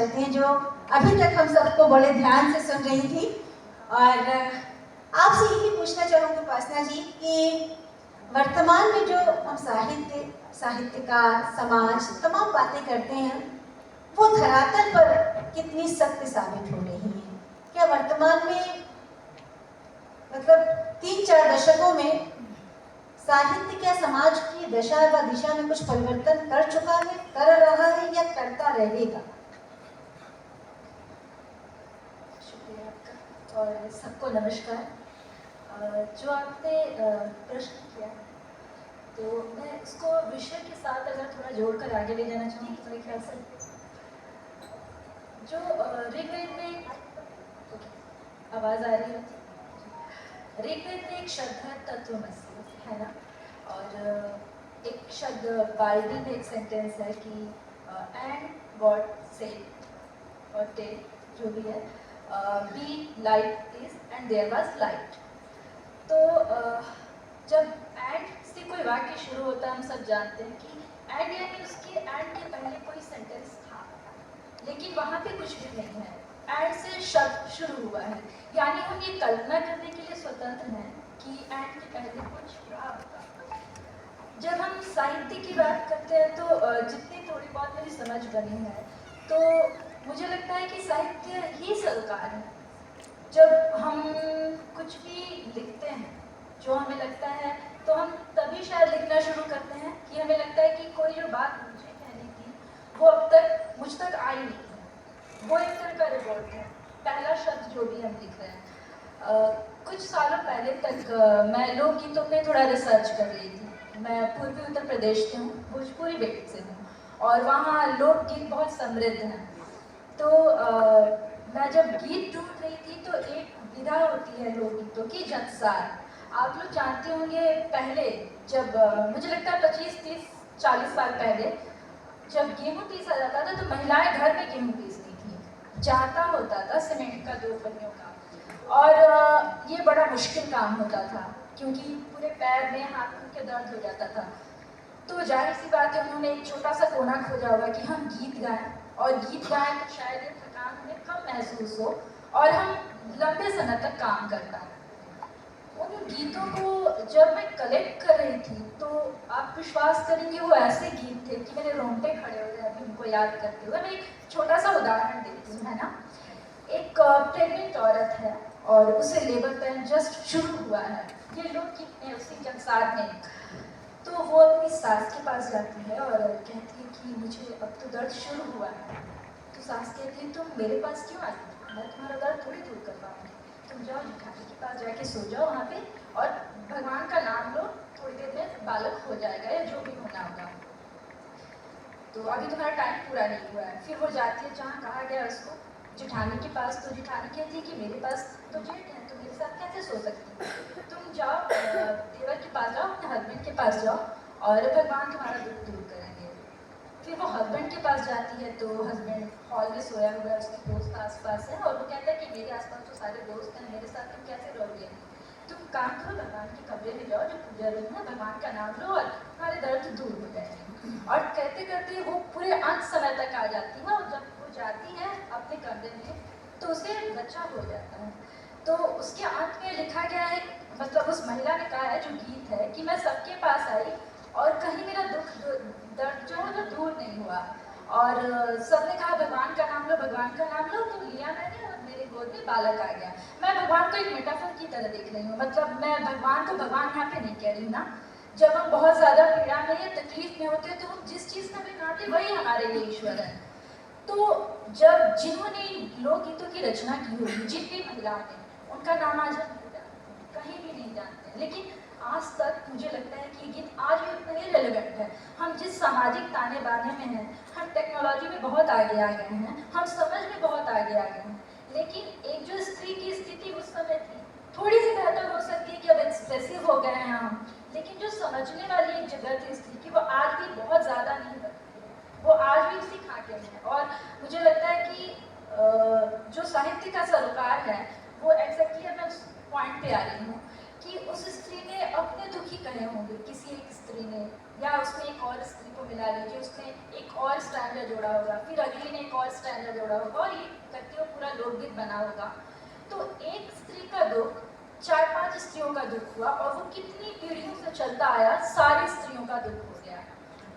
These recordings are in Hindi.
चलते हैं, जो अभी तक हम सबको बड़े ध्यान से सुन रही थी। और आपसे यही पूछना चाहूँगी उपासना जी कि वर्तमान में जो हम साहित्यकार, समाज तमाम बातें करते हैं, वो धरातल पर कितनी सत्य साबित हो रही है? क्या वर्तमान में मतलब 3-4 दशकों में साहित्य क्या समाज की दशा व दिशा में कुछ परिवर्तन कर चुका है, कर रहा है या करता रहेगा? शुक्रिया आपका और सबको नमस्कार। जो आपने प्रश्न किया तो मैं इसको विषय के साथ अगर थोड़ा जोड़कर आगे ले जाना चाहूँगी तो मेरे ख्याल से जो ऋग्वेद में आवाज़ आ रही है, ऋग्वेद में एक शब्द है तत्वमसि, है ना, और एक शब्द बाइबल में एक सेंटेंस है कि एंड गॉड सेड और टेल जो भी है be light is and there was light. तो जब एंड से कोई वाक्य शुरू होता है हम सब जानते हैं कि एंड यानी उसके एंड के पहले कोई सेंटेंस था, लेकिन वहाँ पे कुछ भी नहीं है, एंड से शब्द शुरू हुआ है। यानी हम ये कल्पना करने के लिए स्वतंत्र हैं कि एंड के पहले कुछ रहा होगा। जब हम साहित्य की बात करते हैं तो जितनी थोड़ी बहुत मेरी समझ बनी है तो मुझे लगता है कि साहित्य ही सरोकार है। जब हम कुछ भी लिखते हैं जो हमें लगता है तो हम तभी शायद लिखना शुरू करते हैं कि हमें लगता है कि कोई जो बात मुझे कहनी थी वो अब तक मुझ तक आई नहीं है। वो एक तरह का रिवॉर्ड है, पहला शब्द जो भी हम लिख रहे हैं। कुछ सालों पहले तक मैं लोकगीतों पे थोड़ा रिसर्च कर रही थी। मैं पूर्वी उत्तर प्रदेश से हूँ, भोजपुरी बेल्ट से हूँ और वहाँ लोकगीत बहुत समृद्ध हैं। तो मैं जब गीत ढूंढ रही थी तो एक विधा होती है लोकगीतों की, जंसार। आप लोग जानते होंगे पहले जब मुझे लगता है 25-30-40 साल पहले जब गेहूँ पीसा जाता था तो महिलाएं घर में गेहूँ पीसती थी। जाता होता था सीमेंट का 2 पहियों का, और ये बड़ा मुश्किल काम होता था क्योंकि पूरे पैर में हाथों के दर्द हो जाता था। तो जाहिर सी बात है उन्होंने एक छोटा सा कोना खोजा होगा कि हम गीत गाएं, और गीत गाएं तो शायद ये थकान हमें कम महसूस हो और हम लंबे समय तक काम कर पाएं। उन गीतों को जब मैं कलेक्ट कर रही थी तो आप विश्वास करेंगे वो ऐसे गीत थे कि मेरे रोंगटे खड़े हो गए अभी उनको याद करते हुए। मैं एक छोटा सा उदाहरण देती हूँ, है ना। एक प्रेग्नेंट औरत है और उसे लेबर पेन जस्ट शुरू हुआ है, ये लोकगीत में उसी जंसार में। तो वो अपनी सास के पास जाती है और कहती है कि मुझे अब तो दर्द शुरू हुआ है। तो सास कहती है तुम मेरे पास क्यों आई, मैं तुम्हारा दर्द थोड़ी दूर कर पाऊंगी, तुम जाओ जेठानी के पास जाके सो जाओ वहाँ पे और भगवान का नाम लो, थोड़ी देर में बालक हो जाएगा या जो भी होना होगा। तो अभी तुम्हारा टाइम पूरा नहीं हुआ है। फिर वो जाती है जहाँ कहा गया उसको, जेठानी के पास। तो जेठानी कहती है कि मेरे पास तो जेठ है, तो मेरे साथ कैसे सो सकती है, तुम जाओ देवर के पास जाओ, अपने हस्बैंड के पास जाओ और भगवान तुम्हारा दुख दूर करेंगे। फिर वो हस्बैंड के पास जाती है तो हस्बैंड हॉल में सोया हुआ है, उसके दोस्त आसपास है और वो कहता है कि मेरे आसपास तो सारे दोस्त हैं, मेरे साथ तुम कैसे रहोगे, तुम काम करो, भगवान के कमरे में जाओ जो पूजा रूम है, भगवान का नाम लो और तुम्हारे दर्द दूर हो जाएंगे। और कहते कहते वो पूरे अंत समय तक आ जाती है और जब वो जाती है अपने कमरे में तो उसे बच्चा हो जाता है। तो उसके अंत में लिखा गया है, मतलब उस महिला ने कहा है जो गीत है कि मैं सबके पास आई और कहीं मेरा दुख दर्द जो है वो दूर नहीं हुआ, और सबने कहा भगवान का नाम लो, भगवान का नाम लो। तो लिया मैंने और मेरे गोद में बालक आ गया। मैं भगवान को एक मेटाफर की तरह देख रही हूँ, मतलब मैं भगवान को भगवान यहाँ पे नहीं कह रही हूँ ना। जब हम बहुत ज़्यादा पीड़ा में या तकलीफ में होते हैं तो हम जिस चीज़ का भी नाम लें वही हमारे लिए ईश्वर है। तो जब जिन्होंने लोकगीतों की रचना की होगी, जिन भी महिलाओं ने, उनका नाम आज हम कहीं भी नहीं जानते, लेकिन आज तक मुझे लगता है कि ये गीत आज भी उतना ही रेलेवेंट है। हम जिस सामाजिक ताने बाने में हैं, हम टेक्नोलॉजी में बहुत आगे आ गए हैं, हम समझ में बहुत आगे आ गए हैं, लेकिन एक जो स्त्री की स्थिति उस समय थी थोड़ी सी बेहतर हो सकती है कि अब एक्सप्रेसिव हो गए हैं हम, लेकिन जो समझने वाली एक जगह थी स्त्री की वो आज भी बहुत ज़्यादा नहीं बदली है, वो आज भी उसी खाके में है। और मुझे लगता है कि जो साहित्य का सरोकार है वो एग्जैक्टली मैं उस पॉइंट पे आ रही हूँ कि उस स्त्री ने अपने दुखी कहे होंगे किसी एक स्त्री ने, या उसने एक और स्त्री को मिला लीजिए, उसने एक और स्टैंडर्ड जोड़ा होगा, फिर अगली ने एक और स्टैंडर्ड जोड़ा होगा और ये करते हुए पूरा लोकगीत बना होगा। तो एक स्त्री का दुख 4-5 स्त्रियों का दुख हुआ और वो कितनी पीढ़ियों से चलता आया, सारी स्त्रियों का दुख हो गया।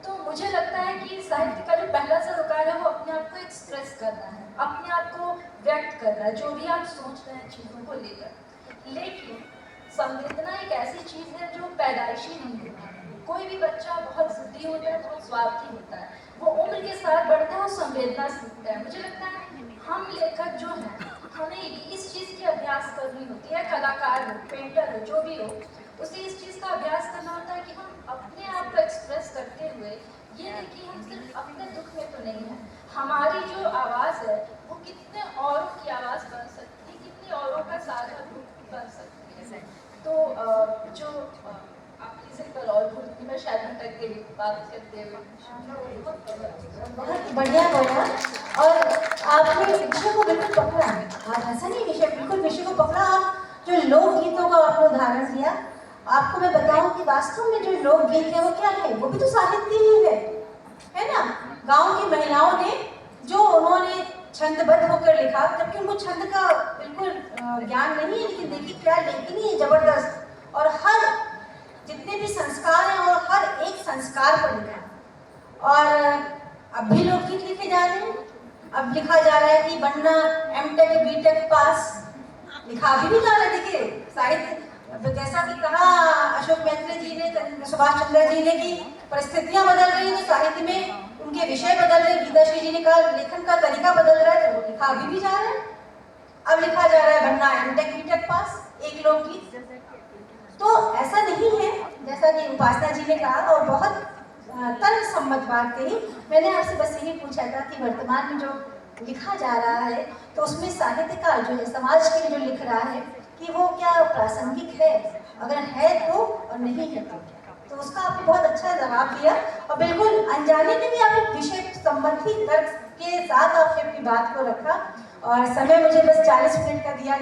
तो मुझे लगता है कि साहित्य का जो पहला सरोकार है वो अपने आप को एक्सप्रेस करना है, अपने आप को व्यक्त करना है, जो भी आप सोच रहे हैं चीज़ों को लेकर। लेकिन संवेदना एक ऐसी चीज़ है जो पैदाइशी नहीं होती। कोई भी बच्चा बहुत जिद्दी होता है, बहुत स्वार्थी होता है, वो उम्र के साथ बढ़ता है और संवेदना सीखता है। मुझे लगता है हम लेखक जो हैं, हमें इस चीज़ की अभ्यास करनी होती है, कलाकार हो, पेंटर हो, जो भी हो, उसे इस चीज़ का अभ्यास करना होता है कि हम अपने आप को एक्सप्रेस करते हुए ये नहीं कि हम सिर्फ अपने दुख में तो नहीं है, हमारी जो आवाज़ है वो कितने औरों की आवाज़ बन सकती है, कितनी औरों का साझा दुख बन सकती है। तो जो आप इसे पर और भूलती मैं शायद तक के बात करते हुए बहुत बढ़िया बोला। और आपने विषय को बिल्कुल पकड़ा, आप ऐसा नहीं विषय बिल्कुल विषय को पकड़ा। आप जो लोकगीतों का आपने उदाहरण दिया, आपको मैं बताऊं कि वास्तव में जो लोकगीत है वो क्या है, वो भी तो साहित्य ही है ना। गांव की महिलाओं ने जो उन्होंने छंदबद्ध होकर लिखा, जबकि उनको छंद का बिल्कुल ज्ञान नहीं है, लेकिन देखिए क्या लेखनी है जबरदस्त। और हर जितने भी संस्कार हैं और हर एक संस्कार पर लिखा। और अब भी लोकगीत लिखे जा रहे हैं। अब लिखा जा रहा है कि बनना एमटेक बीटेक पास, लिखा भी जा रहा है। देखिए साहित्य जैसा कि कहा अशोक मैत्री जी ने, सुभाष चंद्र जी ने कि परिस्थितियां बदल रही हैं तो साहित्य में उनके विषय बदल रहे हैं। गीताश्री जी ने कहा लेखन का तरीका बदल रहा है, तो वो लिखा भी जा रहा है। अब लिखा जा रहा है बनना एमटेक बीटेक पास, एक लोकगीत। तो ऐसा नहीं है जैसा कि उपासना जी ने कहा, और बहुत तर्क सम्मत बात कही। मैंने आपसे बस यही पूछा था कि वर्तमान में जो लिखा जा रहा है तो उसमें साहित्यकार जो है समाज के लिए जो लिख रहा है कि वो क्या प्रासंगिक है, अगर है तो, और नहीं है तो उसका आपने बहुत अच्छा जवाब दिया। और बिल्कुल अनजाने में भी आप एक विषय संबंधी तर्क के साथ आपने अपनी बात को रखा। और समय मुझे बस 40 मिनट का दिया गया।